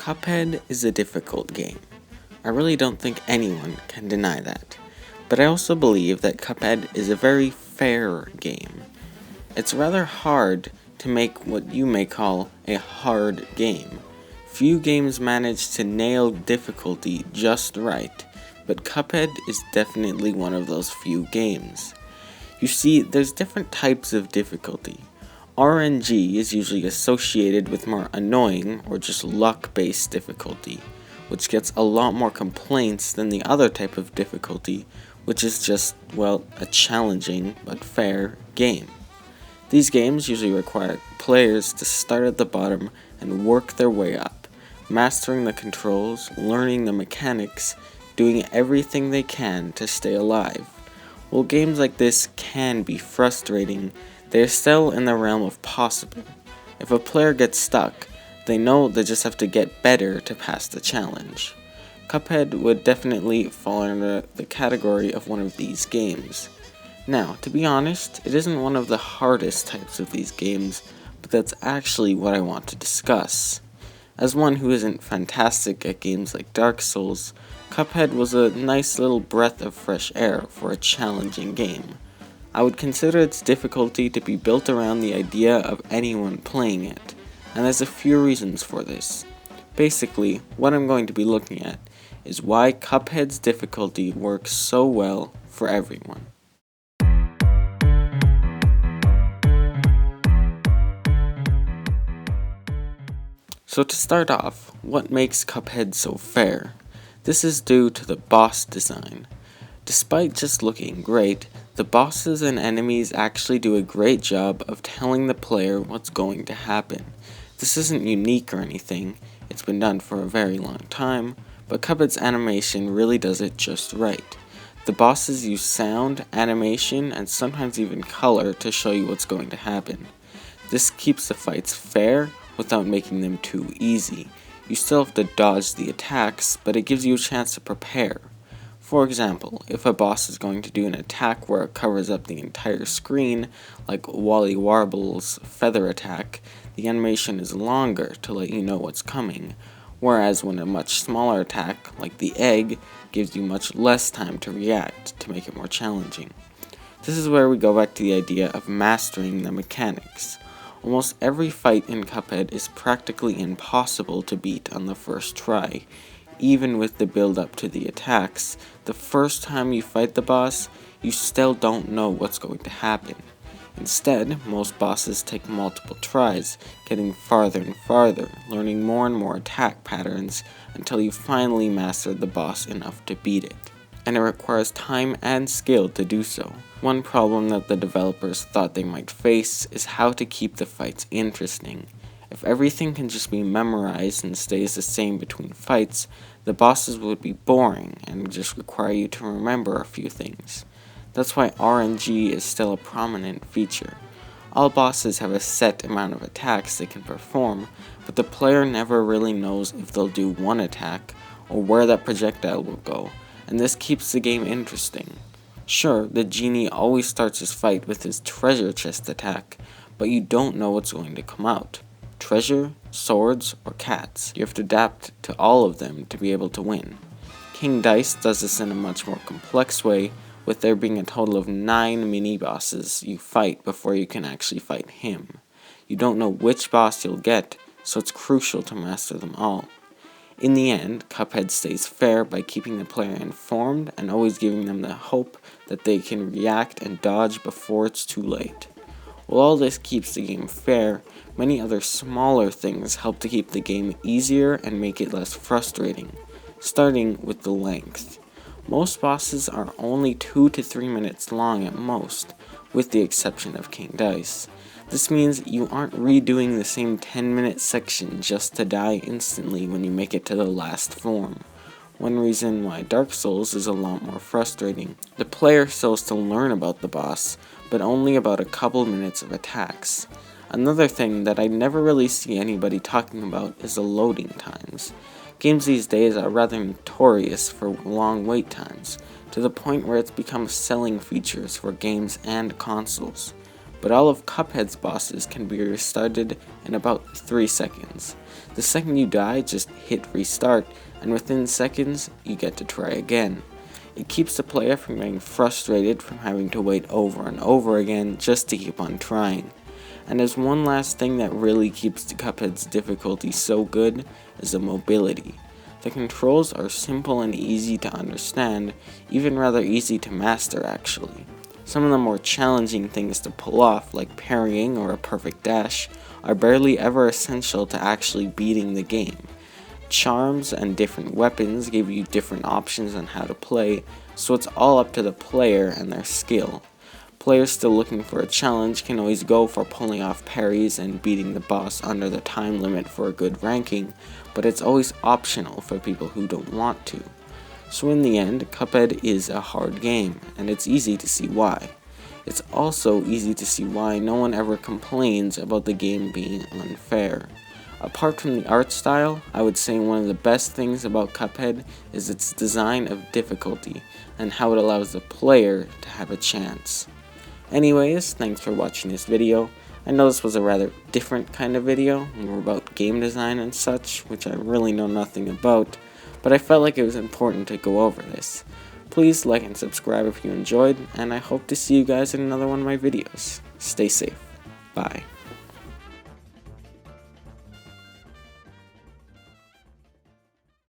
Cuphead is a difficult game. I really don't think anyone can deny that. But I also believe that Cuphead is a very fair game. It's rather hard to make what you may call a hard game. Few games manage to nail difficulty just right, but Cuphead is definitely one of those few games. You see, there's different types of difficulty. RNG is usually associated with more annoying or just luck-based difficulty, which gets a lot more complaints than the other type of difficulty, which is just, well, a challenging but fair game. These games usually require players to start at the bottom and work their way up, mastering the controls, learning the mechanics, doing everything they can to stay alive. While games like this can be frustrating, they are still in the realm of possible. If a player gets stuck, they know they just have to get better to pass the challenge. Cuphead would definitely fall under the category of one of these games. Now, to be honest, it isn't one of the hardest types of these games, but that's actually what I want to discuss. As one who isn't fantastic at games like Dark Souls, Cuphead was a nice little breath of fresh air for a challenging game. I would consider its difficulty to be built around the idea of anyone playing it, and there's a few reasons for this. Basically, what I'm going to be looking at is why Cuphead's difficulty works so well for everyone. So to start off, what makes Cuphead so fair? This is due to the boss design. Despite just looking great, the bosses and enemies actually do a great job of telling the player what's going to happen. This isn't unique or anything, it's been done for a very long time, but Cuphead's animation really does it just right. The bosses use sound, animation, and sometimes even color to show you what's going to happen. This keeps the fights fair without making them too easy. You still have to dodge the attacks, but it gives you a chance to prepare. For example, if a boss is going to do an attack where it covers up the entire screen, like Wally Warble's feather attack, the animation is longer to let you know what's coming, whereas when a much smaller attack, like the egg, gives you much less time to react to make it more challenging. This is where we go back to the idea of mastering the mechanics. Almost every fight in Cuphead is practically impossible to beat on the first try. Even with the build up to the attacks, the first time you fight the boss, you still don't know what's going to happen. Instead, most bosses take multiple tries, getting farther and farther, learning more and more attack patterns, until you finally master the boss enough to beat it. And it requires time and skill to do so. One problem that the developers thought they might face is how to keep the fights interesting. If everything can just be memorized and stays the same between fights, the bosses would be boring and would just require you to remember a few things. That's why RNG is still a prominent feature. All bosses have a set amount of attacks they can perform, but the player never really knows if they'll do one attack or where that projectile will go, and this keeps the game interesting. Sure, the genie always starts his fight with his treasure chest attack, but you don't know what's going to come out. Treasure, swords, or cats. You have to adapt to all of them to be able to win. King Dice does this in a much more complex way, with there being a total of 9 mini-bosses you fight before you can actually fight him. You don't know which boss you'll get, so it's crucial to master them all. In the end, Cuphead stays fair by keeping the player informed and always giving them the hope that they can react and dodge before it's too late. While all this keeps the game fair, many other smaller things help to keep the game easier and make it less frustrating, starting with the length. Most bosses are only 2 to 3 minutes long at most, with the exception of King Dice. This means you aren't redoing the same 10-minute section just to die instantly when you make it to the last form. One reason why Dark Souls is a lot more frustrating. The player still has to learn about the boss, but only about a couple minutes of attacks. Another thing that I never really see anybody talking about is the loading times. Games these days are rather notorious for long wait times, to the point where it's become selling features for games and consoles. But all of Cuphead's bosses can be restarted in about 3 seconds. The second you die, just hit restart, and within seconds, you get to try again. It keeps the player from getting frustrated from having to wait over and over again just to keep on trying. And there's one last thing that really keeps the Cuphead's difficulty so good, is the mobility. The controls are simple and easy to understand, even rather easy to master actually. Some of the more challenging things to pull off, like parrying or a perfect dash, are barely ever essential to actually beating the game. Charms and different weapons give you different options on how to play, so it's all up to the player and their skill. Players still looking for a challenge can always go for pulling off parries and beating the boss under the time limit for a good ranking, but it's always optional for people who don't want to. So in the end, Cuphead is a hard game, and it's easy to see why. It's also easy to see why no one ever complains about the game being unfair. Apart from the art style, I would say one of the best things about Cuphead is its design of difficulty, and how it allows the player to have a chance. Anyways, thanks for watching this video. I know this was a rather different kind of video, more about game design and such, which I really know nothing about, but I felt like it was important to go over this. Please like and subscribe if you enjoyed, and I hope to see you guys in another one of my videos. Stay safe. Bye.